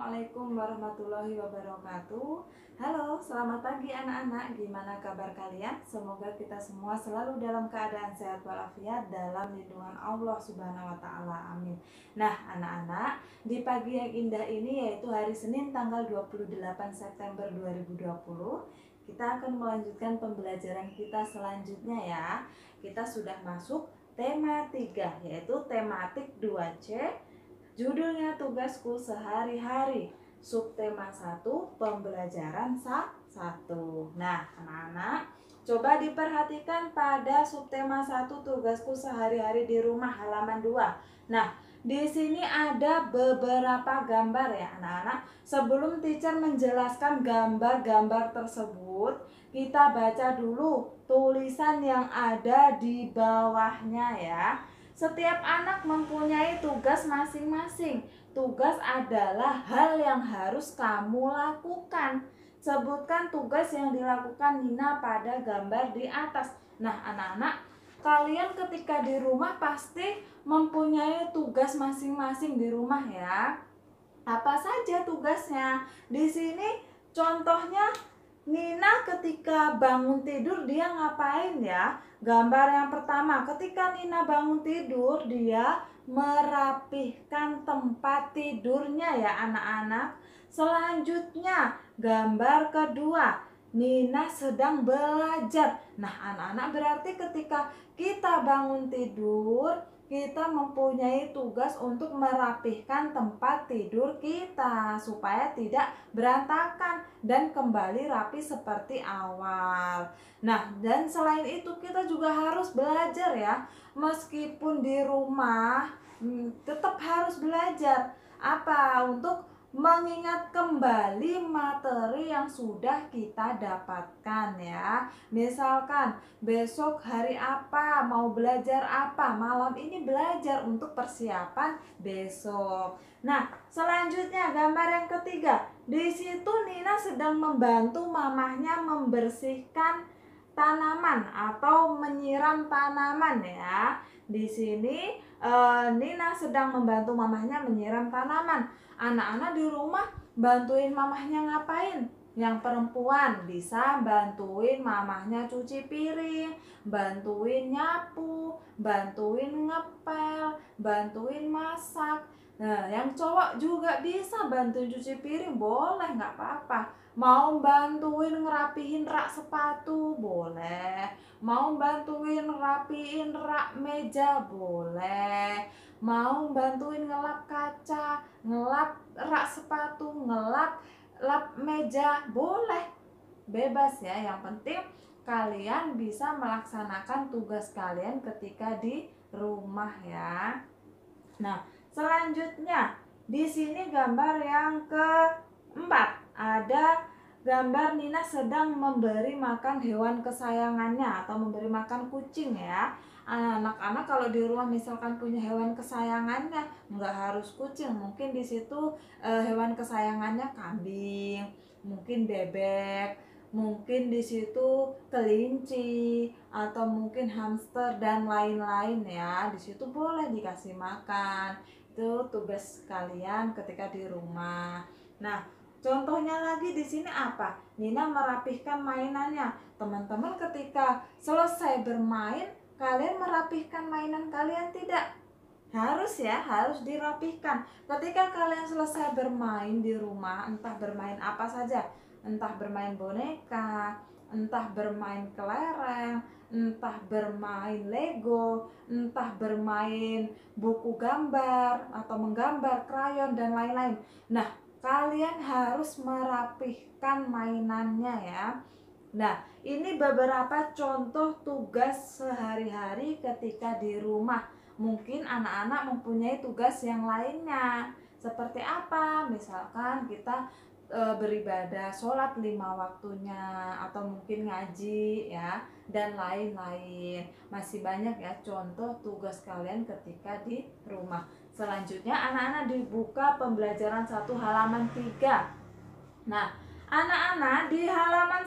Assalamualaikum warahmatullahi wabarakatuh. Halo, selamat pagi anak-anak. Gimana kabar kalian? Semoga kita semua selalu dalam keadaan sehat walafiat dalam lindungan Allah Subhanahu wa taala. Amin. Nah, anak-anak, di pagi yang indah ini yaitu hari Senin tanggal 28 September 2020, kita akan melanjutkan pembelajaran kita selanjutnya ya. Kita sudah masuk tema 3 yaitu tematik 2C. Judulnya tugasku sehari-hari. Subtema 1, pembelajaran 1. Nah, anak-anak, coba diperhatikan pada subtema 1 tugasku sehari-hari di rumah halaman 2. Nah, di sini ada beberapa gambar ya, anak-anak. Sebelum teacher menjelaskan gambar-gambar tersebut, kita baca dulu tulisan yang ada di bawahnya ya. Setiap anak mempunyai tugas masing-masing. Tugas adalah hal yang harus kamu lakukan. Sebutkan tugas yang dilakukan Nina pada gambar di atas. Nah, anak-anak, kalian ketika di rumah pasti mempunyai tugas masing-masing di rumah ya. Apa saja tugasnya? Di sini contohnya Nina ketika bangun tidur dia ngapain ya? Gambar yang pertama, ketika Nina bangun tidur dia merapihkan tempat tidurnya ya anak-anak. Selanjutnya, gambar kedua, Nina sedang belajar. Nah, anak-anak, berarti ketika kita bangun tidur, kita mempunyai tugas untuk merapihkan tempat tidur kita supaya tidak berantakan dan kembali rapi seperti awal. Nah, dan selain itu kita juga harus belajar ya. Meskipun di rumah tetap harus belajar. Apa? Untuk mengingat kembali materi yang sudah kita dapatkan ya. Misalkan besok hari apa, mau belajar apa, malam ini belajar untuk persiapan besok. Nah, selanjutnya gambar yang ketiga. Di situ Nina sedang membantu mamahnya membersihkan tanaman atau menyiram tanaman ya. Di sini Nina sedang membantu mamahnya menyiram tanaman. Anak-anak di rumah bantuin mamahnya ngapain? Yang perempuan bisa bantuin mamahnya cuci piring, bantuin nyapu, bantuin ngepel, bantuin masak. Nah, yang cowok juga bisa bantuin cuci piring, boleh, nggak apa-apa. Mau bantuin ngerapihin rak sepatu, boleh. Mau bantuin rapiin rak meja, boleh. Mau bantuin ngelap kaca, ngelap rak sepatu, lap meja, boleh. Bebas ya, yang penting kalian bisa melaksanakan tugas kalian ketika di rumah ya. Nah, selanjutnya di sini gambar yang keempat, ada gambar Nina sedang memberi makan hewan kesayangannya atau memberi makan kucing ya. Anak-anak kalau di rumah misalkan punya hewan kesayangannya, nggak harus kucing, mungkin di situ hewan kesayangannya kambing, mungkin bebek, mungkin di situ kelinci atau mungkin hamster dan lain-lain ya. Di situ boleh dikasih makan. Itu tugas kalian ketika di rumah. Nah, contohnya lagi di sini apa? Nina merapihkan mainannya. Teman-teman ketika selesai bermain, kalian merapihkan mainan kalian tidak? Harus ya, harus dirapihkan. Ketika kalian selesai bermain di rumah, entah bermain apa saja, entah bermain boneka, entah bermain kelereng, entah bermain Lego, entah bermain buku gambar atau menggambar krayon dan lain-lain. Nah, kalian harus merapihkan mainannya ya. Nah, ini beberapa contoh tugas sehari-hari ketika di rumah. Mungkin anak-anak mempunyai tugas yang lainnya. Seperti apa? Misalkan kita beribadah, sholat 5 waktunya, atau mungkin ngaji ya, dan lain-lain. Masih banyak ya contoh tugas kalian ketika di rumah. Selanjutnya anak-anak dibuka pembelajaran 1 halaman 3. Nah, anak-anak di halaman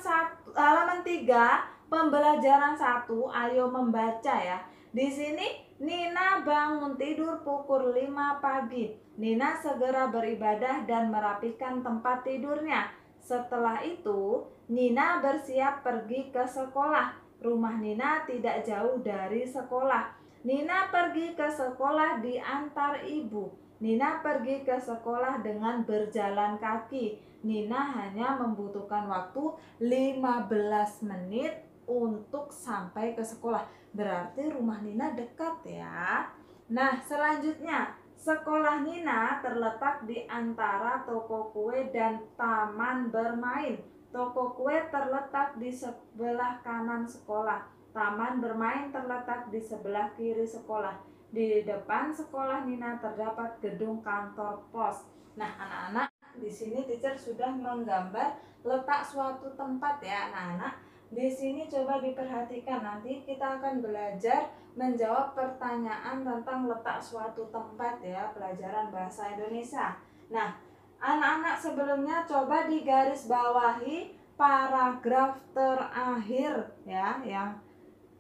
3 pembelajaran 1, ayo membaca ya. Di sini Nina bangun tidur pukul 5 pagi. Nina segera beribadah dan merapikan tempat tidurnya. Setelah itu, Nina bersiap pergi ke sekolah. Rumah Nina tidak jauh dari sekolah. Nina pergi ke sekolah diantar ibu. Nina pergi ke sekolah dengan berjalan kaki. Nina hanya membutuhkan waktu 15 menit untuk sampai ke sekolah. Berarti rumah Nina dekat ya. Nah, selanjutnya, sekolah Nina terletak di antara toko kue dan taman bermain. Toko kue terletak di sebelah kanan sekolah. Taman bermain terletak di sebelah kiri sekolah. Di depan sekolah Nina terdapat gedung kantor pos. Nah, anak-anak, di sini teacher sudah menggambar letak suatu tempat ya, anak-anak. Di sini coba diperhatikan, nanti kita akan belajar menjawab pertanyaan tentang letak suatu tempat ya, pelajaran bahasa Indonesia. Nah, anak-anak sebelumnya coba digaris bawahi paragraf terakhir ya, yang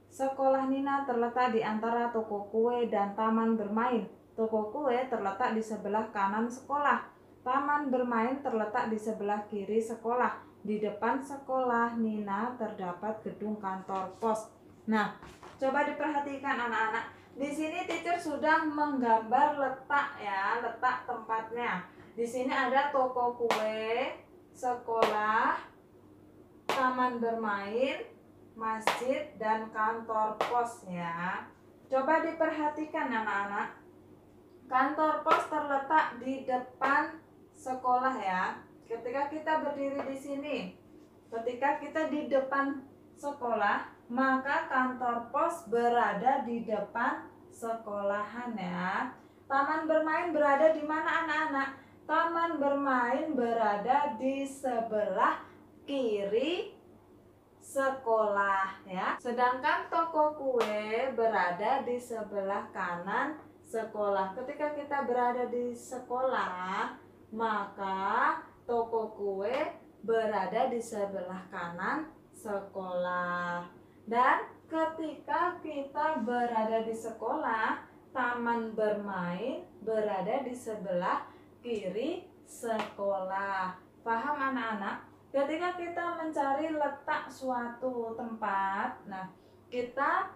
sekolah Nina terletak di antara toko kue dan taman bermain. Toko kue terletak di sebelah kanan sekolah. Taman bermain terletak di sebelah kiri sekolah. Di depan sekolah Nina terdapat gedung kantor pos. Nah, coba diperhatikan anak-anak. Di sini teacher sudah menggambar letak ya, letak tempatnya. Di sini ada toko kue, sekolah, taman bermain, masjid, dan kantor pos ya. Coba diperhatikan anak-anak. Kantor pos terletak di depan sekolah ya. Ketika kita berdiri di sini, ketika kita di depan sekolah, maka kantor pos berada di depan sekolahan ya. Taman bermain berada di mana anak-anak? Taman bermain berada di sebelah kiri sekolah ya. Sedangkan toko kue berada di sebelah kanan sekolah. Ketika kita berada di sekolah, maka toko kue berada di sebelah kanan sekolah. Dan ketika kita berada di sekolah, taman bermain berada di sebelah kiri sekolah. Paham anak-anak? Ketika kita mencari letak suatu tempat, nah kita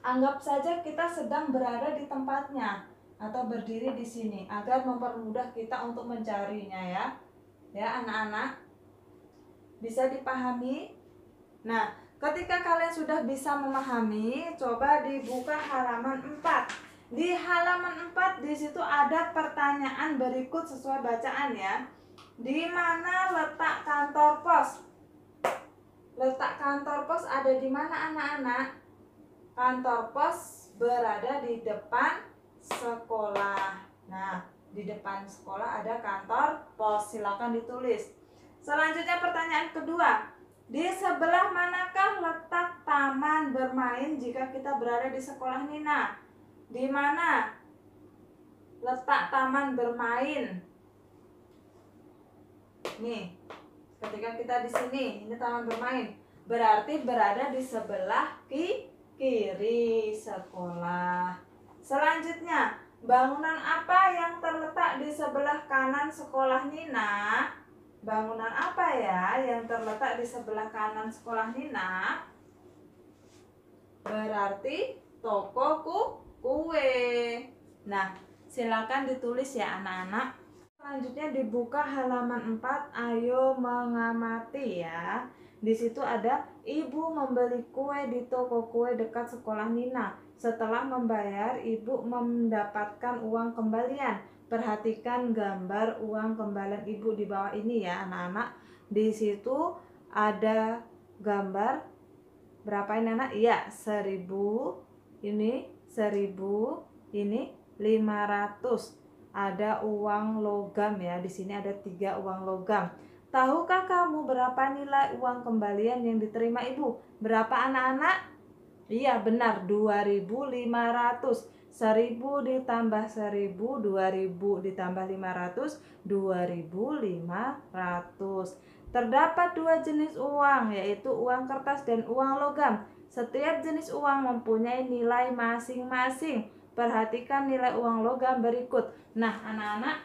anggap saja kita sedang berada di tempatnya atau berdiri di sini agar mempermudah kita untuk mencarinya ya. Ya anak-anak, bisa dipahami? Nah, ketika kalian sudah bisa memahami, coba dibuka halaman 4. Di halaman 4 di situ ada pertanyaan berikut sesuai bacaan ya. Di mana letak kantor pos? Letak kantor pos ada di mana anak-anak? Kantor pos berada di depan sekolah. Nah, di depan sekolah ada kantor pos. Silakan ditulis. Selanjutnya pertanyaan kedua. Di sebelah manakah letak taman bermain jika kita berada di sekolah Nina? Di mana letak taman bermain? Nih, ketika kita di sini, ini taman bermain. Berarti berada di sebelah kiri sekolah. Selanjutnya, bangunan apa yang terletak di sebelah kanan sekolah Nina? Bangunan apa ya yang terletak di sebelah kanan sekolah Nina? Berarti toko kue. Nah, silakan ditulis ya anak-anak. Selanjutnya dibuka halaman 4, ayo mengamati ya. Di situ ada ibu membeli kue di toko kue dekat sekolah Nina. Setelah membayar, ibu mendapatkan uang kembalian. Perhatikan gambar uang kembalian ibu di bawah ini ya anak-anak. Di situ ada gambar berapa ini anak? Iya, 1000. Ini 1000, ini 500. Ada uang logam ya. Di sini ada 3 uang logam. Tahukah kamu berapa nilai uang kembalian yang diterima ibu? Berapa anak-anak? Iya benar, 2.500. 1000 ditambah 1000, 2000 ditambah 500, 2500. Terdapat 2 jenis uang, yaitu uang kertas dan uang logam. Setiap jenis uang mempunyai nilai masing-masing. perhatikan nilai uang logam berikut. Nah, anak-anak,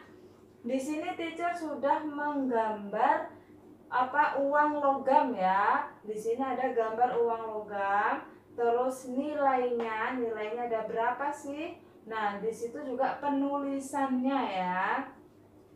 di sini teacher sudah menggambar uang logam ya. Di sini ada gambar uang logam, terus nilainya ada berapa sih? Nah, di situ juga penulisannya ya.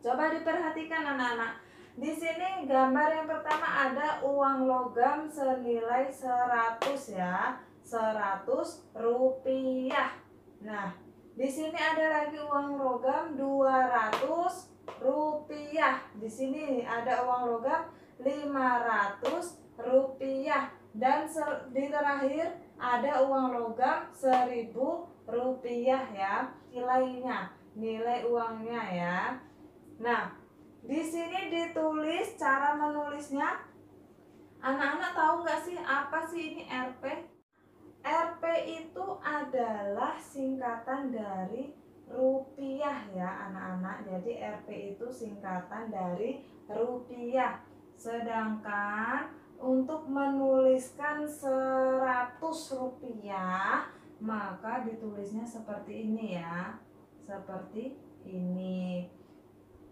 Coba diperhatikan anak-anak. Di sini gambar yang pertama ada uang logam senilai 100 ya. 100 rupiah. Nah, di sini ada lagi uang logam 200 rupiah. Di sini ada uang logam 500 rupiah. Dan di terakhir ada uang logam 1000 rupiah ya. Nilai uangnya ya. Nah, di sini ditulis cara menulisnya. Anak-anak tahu nggak sih apa sih ini Rp? Rp itu adalah singkatan dari rupiah ya anak-anak. Jadi Rp itu singkatan dari rupiah. Sedangkan untuk menuliskan 100 rupiah maka ditulisnya seperti ini ya. Seperti ini.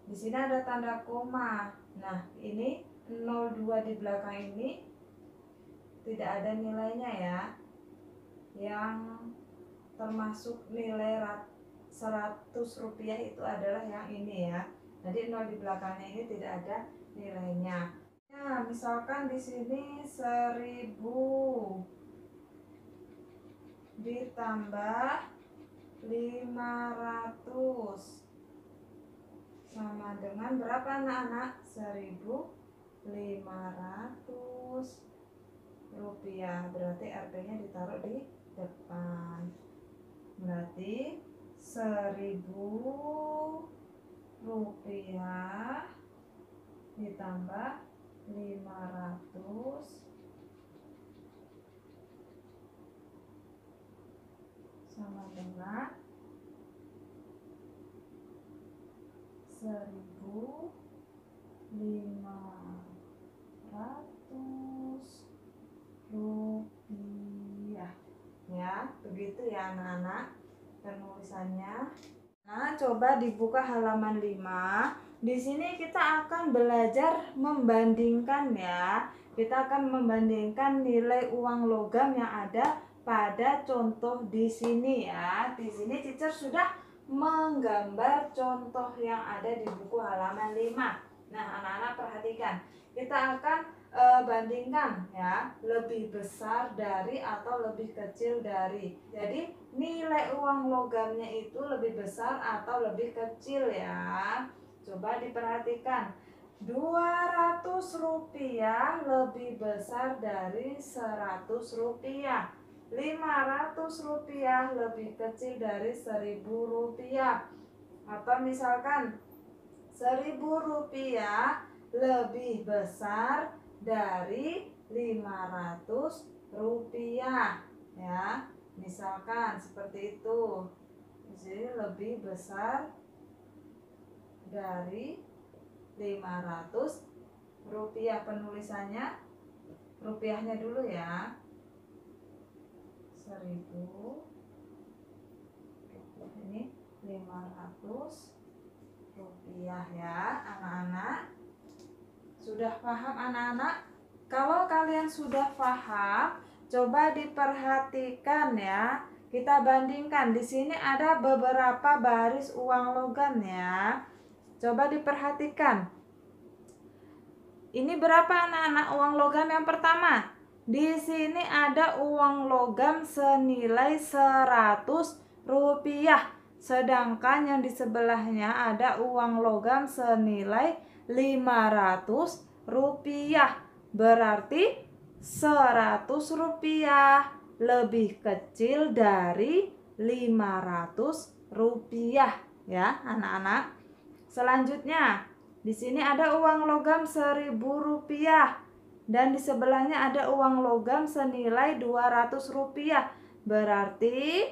Di sini ada tanda koma. Nah, ini 02 di belakang ini tidak ada nilainya ya. Yang termasuk nilai 100 rupiah itu adalah yang ini ya. Jadi 0 di belakangnya ini tidak ada nilainya. Nah, misalkan di sini 1000 ditambah 500 sama dengan berapa anak-anak? 1.500 rupiah. Berarti Rp-nya ditaruh di depan. Berarti 1.000 rupiah ditambah 500 sama dengan 1.500 rupiah ya. Begitu ya anak-anak penulisannya. Nah, coba dibuka halaman 5. Di sini kita akan belajar membandingkan ya. Kita akan membandingkan nilai uang logam yang ada pada contoh di sini ya. Di sini teacher sudah menggambar contoh yang ada di buku halaman 5. Nah, anak-anak perhatikan. Kita akan bandingkan ya, lebih besar dari atau lebih kecil dari. Jadi nilai uang logamnya itu lebih besar atau lebih kecil ya. Coba diperhatikan. 200 rupiah lebih besar dari 100 rupiah. 500 rupiah lebih kecil dari 1000 rupiah. Atau misalkan 1000 rupiah lebih besar dari 500 rupiah ya. Misalkan seperti itu. Jadi lebih besar dari 500 rupiah. Penulisannya rupiahnya dulu ya. 1000 ini 500 rupiah ya anak-anak. Sudah paham anak-anak? Kalau kalian sudah paham, coba diperhatikan ya. Kita bandingkan. Di sini ada beberapa baris uang logam ya. Coba diperhatikan. Ini berapa anak-anak uang logam yang pertama? Di sini ada uang logam senilai 100 rupiah. Sedangkan yang di sebelahnya ada uang logam senilai 500 rupiah. Berarti 100 rupiah lebih kecil dari 500 rupiah ya anak-anak. Selanjutnya di sini ada uang logam 1000 rupiah dan di sebelahnya ada uang logam senilai 200 rupiah. Berarti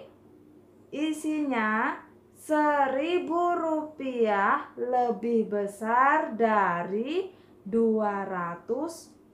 isinya 1000 rupiah lebih besar dari 200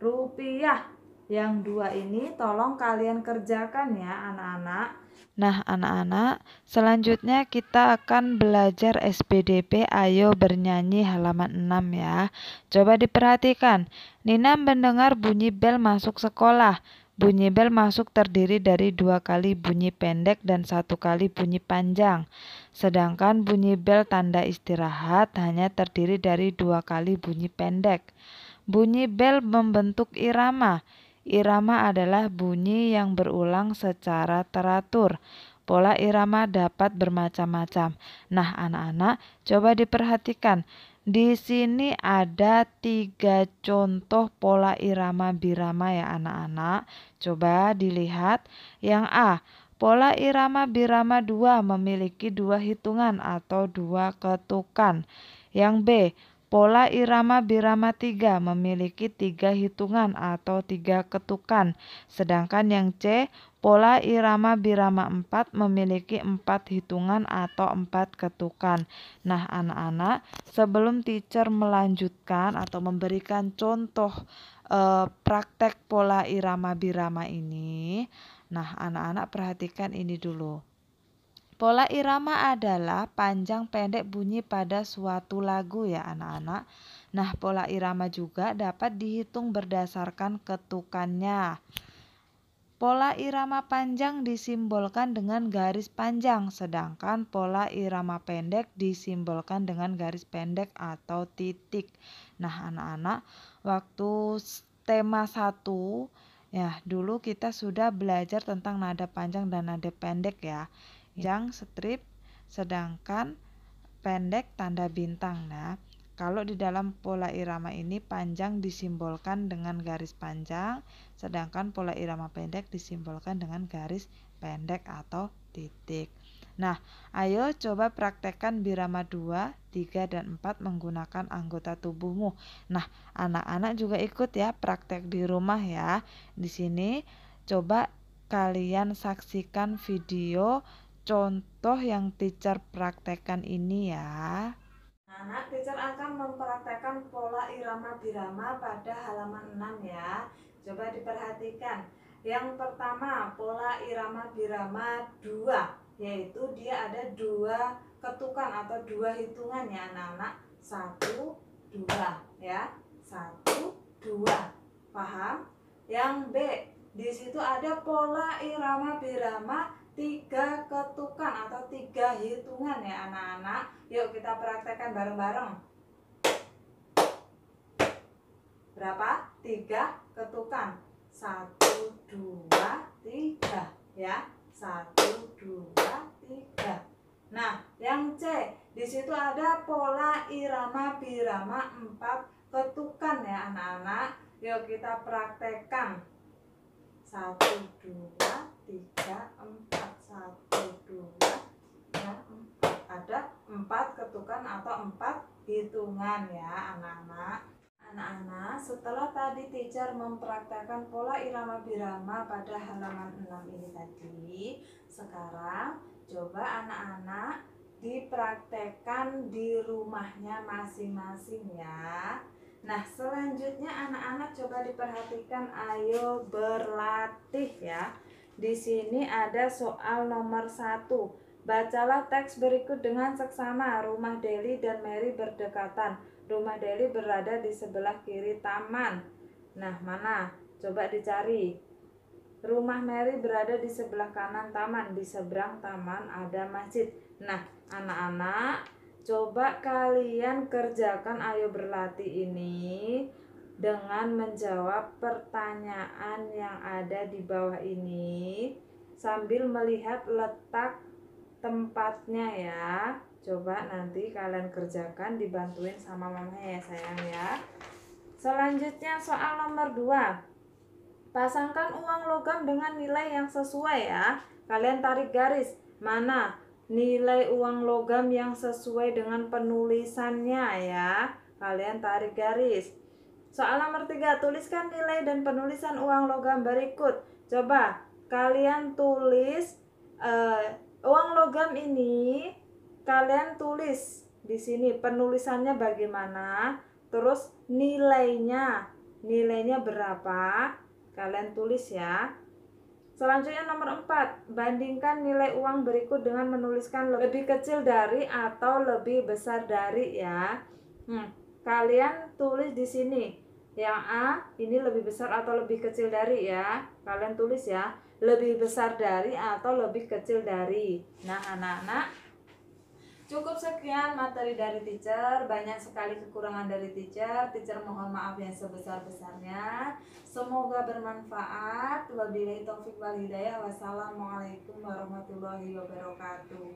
rupiah. Yang dua ini tolong kalian kerjakan ya anak-anak. Nah, anak-anak, selanjutnya kita akan belajar SPDP Ayo Bernyanyi halaman 6 ya. Coba diperhatikan. Nina mendengar bunyi bel masuk sekolah. Bunyi bel masuk terdiri dari 2 kali bunyi pendek dan 1 kali bunyi panjang. Sedangkan bunyi bel tanda istirahat hanya terdiri dari 2 kali bunyi pendek. Bunyi bel membentuk irama. Irama adalah bunyi yang berulang secara teratur. Pola irama dapat bermacam-macam. Nah, anak-anak, coba diperhatikan. Di sini ada 3 contoh pola irama birama ya anak-anak. Coba dilihat. Yang A, pola irama birama 2 memiliki 2 hitungan atau 2 ketukan. Yang B, pola irama birama 3 memiliki 3 hitungan atau 3 ketukan. Sedangkan yang C, pola irama birama 4 memiliki 4 hitungan atau 4 ketukan. Nah, anak-anak, sebelum teacher melanjutkan atau memberikan contoh praktek pola irama birama ini, nah, anak-anak perhatikan ini dulu. Pola irama adalah panjang pendek bunyi pada suatu lagu ya anak-anak. Nah, pola irama juga dapat dihitung berdasarkan ketukannya. Pola irama panjang disimbolkan dengan garis panjang, sedangkan pola irama pendek disimbolkan dengan garis pendek atau titik. Nah, anak-anak, waktu tema 1 ya, dulu kita sudah belajar tentang nada panjang dan nada pendek ya. Panjang strip, sedangkan pendek tanda bintang. Nah, kalau di dalam pola irama ini panjang disimbolkan dengan garis panjang, sedangkan pola irama pendek disimbolkan dengan garis pendek atau titik. Nah, ayo coba praktekkan birama 2, 3, dan 4 menggunakan anggota tubuhmu. Nah, anak-anak juga ikut ya praktek di rumah ya. Di sini coba kalian saksikan video contoh yang teacher praktekkan ini ya. Anak, teacher akan mempraktekkan pola irama birama pada halaman 6 ya. Coba diperhatikan. Yang pertama, pola irama birama 2, yaitu dia ada 2 ketukan atau 2 hitungan ya anak-anak. 1, 2 ya. 1, 2. Paham? Yang B, di situ ada pola irama birama 3 ketukan atau 3 hitungan ya anak-anak. Yuk kita praktekkan bareng-bareng. Berapa? 3 ketukan. 1, 2, 3 ya. 1, 2, 3. Nah, yang C, di situ ada pola irama birama 4 ketukan ya anak-anak. Yuk kita praktekkan. 1, 2, 3, 4. 1, 2, 3, 4. Ada 4 ketukan atau 4 hitungan ya anak-anak. Anak-anak, setelah tadi teacher mempraktekkan pola irama birama pada halaman 6 ini tadi, sekarang coba anak-anak dipraktekkan di rumahnya masing-masing ya. Nah, selanjutnya anak-anak coba diperhatikan, ayo berlatih ya. Di sini ada soal nomor 1. Bacalah teks berikut dengan seksama. Rumah Deli dan Mary berdekatan. Rumah Deli berada di sebelah kiri taman. Nah, mana? Coba dicari. Rumah Mary berada di sebelah kanan taman. Di seberang taman ada masjid. Nah, anak-anak, coba kalian kerjakan ayo berlatih ini dengan menjawab pertanyaan yang ada di bawah ini sambil melihat letak tempatnya ya. Coba nanti kalian kerjakan dibantuin sama mamanya ya sayang ya. Selanjutnya soal nomor 2. Pasangkan uang logam dengan nilai yang sesuai ya. Kalian tarik garis. Mana nilai uang logam yang sesuai dengan penulisannya ya. Kalian tarik garis. Soal nomor 3. Tuliskan nilai dan penulisan uang logam berikut. Coba kalian tulis uang logam ini. Kalian tulis di sini penulisannya bagaimana. Terus nilainya berapa. Kalian tulis ya. Selanjutnya nomor 4, bandingkan nilai uang berikut dengan menuliskan lebih kecil dari atau lebih besar dari ya. Kalian tulis di sini. Yang A ini lebih besar atau lebih kecil dari ya. Kalian tulis ya, lebih besar dari atau lebih kecil dari. Nah, anak-anak, cukup sekian materi dari teacher. Banyak sekali kekurangan dari teacher. Teacher mohon maaf yang sebesar-besarnya. Semoga bermanfaat. Wabillahi taufik wal hidayah. Wassalamualaikum warahmatullahi wabarakatuh.